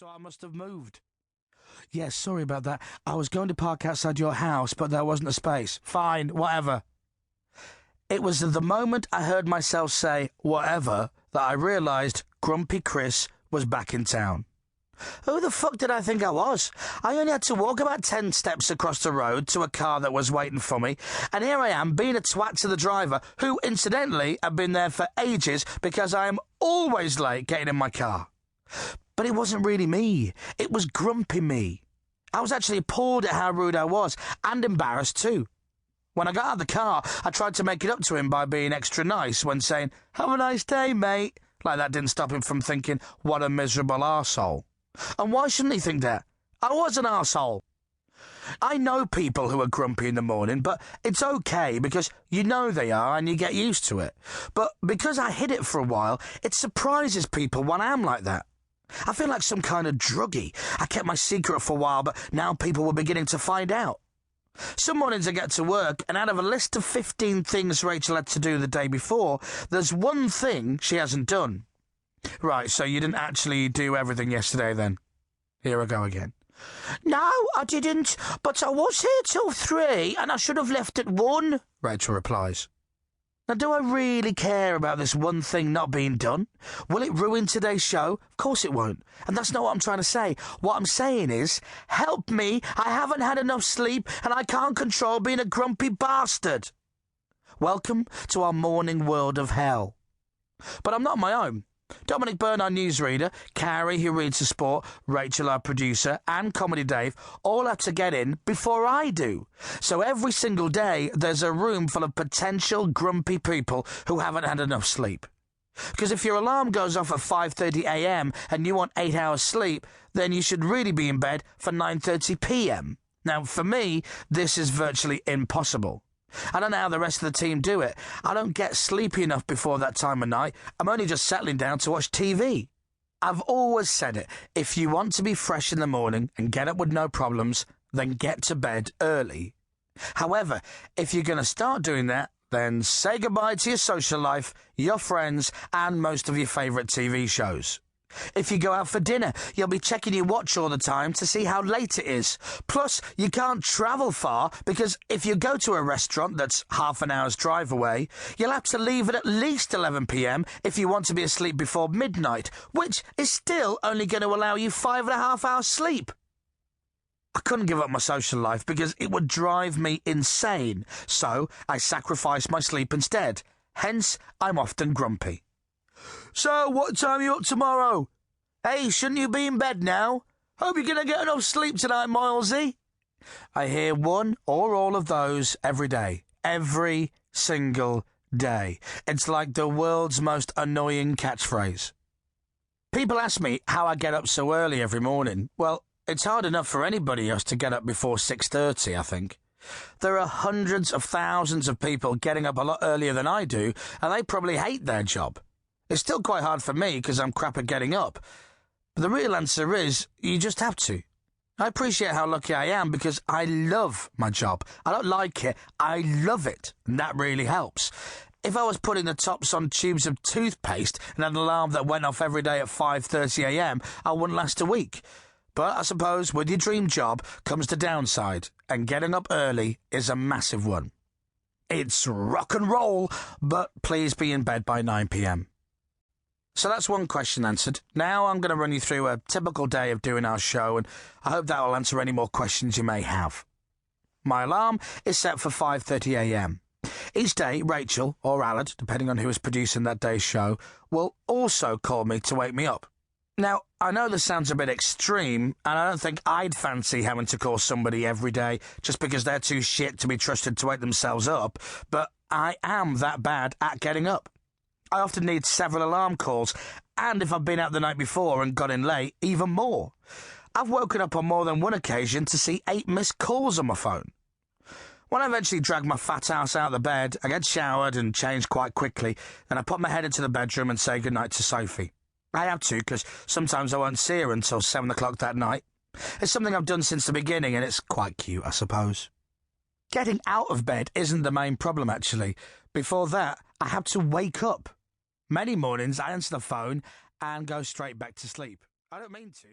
so I must have moved. Yes, sorry about that. I was going to park outside your house, but there wasn't a space. Fine, whatever. It was at the moment I heard myself say, whatever, that I realised Grumpy Chris was back in town. Who the fuck did I think I was? I only had to walk about 10 steps across the road to a car that was waiting for me, and here I am being a twat to the driver, who, incidentally, had been there for ages because I am always late getting in my car. But it wasn't really me. It was grumpy me. I was actually appalled at how rude I was, and embarrassed too. When I got out of the car, I tried to make it up to him by being extra nice when saying, "Have a nice day, mate." Like that didn't stop him from thinking, what a miserable arsehole. And why shouldn't he think that? I was an arsehole. I know people who are grumpy in the morning, but it's okay because you know they are and you get used to it. But because I hid it for a while, it surprises people when I am like that. I feel like some kind of druggie. I kept my secret for a while, but now people were beginning to find out. Some mornings I get to work, and out of a list of 15 things Rachel had to do the day before, there's one thing she hasn't done. Right, so you didn't actually do everything yesterday then? Here I go again. No, I didn't, but I was here till 3, and I should have left at 1, Rachel replies. Now, do I really care about this one thing not being done? Will it ruin today's show? Of course it won't. And that's not what I'm trying to say. What I'm saying is, help me, I haven't had enough sleep, and I can't control being a grumpy bastard. Welcome to our morning world of hell. But I'm not on my own. Dominic Byrne, our newsreader, Carrie, who reads the sport, Rachel, our producer, and Comedy Dave all have to get in before I do. So every single day, there's a room full of potential grumpy people who haven't had enough sleep. Because if your alarm goes off at 5:30 a.m. and you want 8 hours sleep, then you should really be in bed for 9:30 p.m. Now, for me, this is virtually impossible. I don't know how the rest of the team do it. I don't get sleepy enough before that time of night. I'm only just settling down to watch TV. I've always said it. If you want to be fresh in the morning and get up with no problems, then get to bed early. However, if you're going to start doing that, then say goodbye to your social life, your friends, and most of your favourite TV shows. If you go out for dinner, you'll be checking your watch all the time to see how late it is. Plus, you can't travel far because if you go to a restaurant that's half an hour's drive away, you'll have to leave at least 11 p.m. if you want to be asleep before midnight, which is still only going to allow you 5.5 hours sleep. I couldn't give up my social life because it would drive me insane, so I sacrificed my sleep instead. Hence, I'm often grumpy. So, what time are you up tomorrow? Hey, shouldn't you be in bed now? Hope you're going to get enough sleep tonight, Milesy. I hear one or all of those every day. Every single day. It's like the world's most annoying catchphrase. People ask me how I get up so early every morning. Well, it's hard enough for anybody else to get up before 6:30, I think. There are hundreds of thousands of people getting up a lot earlier than I do, and they probably hate their job. It's still quite hard for me because I'm crap at getting up. But the real answer is, you just have to. I appreciate how lucky I am because I love my job. I don't like it, I love it, and that really helps. If I was putting the tops on tubes of toothpaste and had an alarm that went off every day at 5:30 a.m, I wouldn't last a week. But I suppose with your dream job comes the downside, and getting up early is a massive one. It's rock and roll, but please be in bed by 9 p.m. So that's one question answered. Now I'm going to run you through a typical day of doing our show, and I hope that will answer any more questions you may have. My alarm is set for 5:30 a.m. Each day, Rachel, or Alad, depending on who is producing that day's show, will also call me to wake me up. Now, I know this sounds a bit extreme, and I don't think I'd fancy having to call somebody every day just because they're too shit to be trusted to wake themselves up, but I am that bad at getting up. I often need several alarm calls, and if I've been out the night before and got in late, even more. I've woken up on more than one occasion to see 8 missed calls on my phone. When I eventually drag my fat ass out of the bed, I get showered and changed quite quickly, then I put my head into the bedroom and say goodnight to Sophie. I have to, because sometimes I won't see her until 7 o'clock that night. It's something I've done since the beginning, and it's quite cute, I suppose. Getting out of bed isn't the main problem, actually. Before that, I have to wake up. Many mornings I answer the phone and go straight back to sleep. I don't mean to.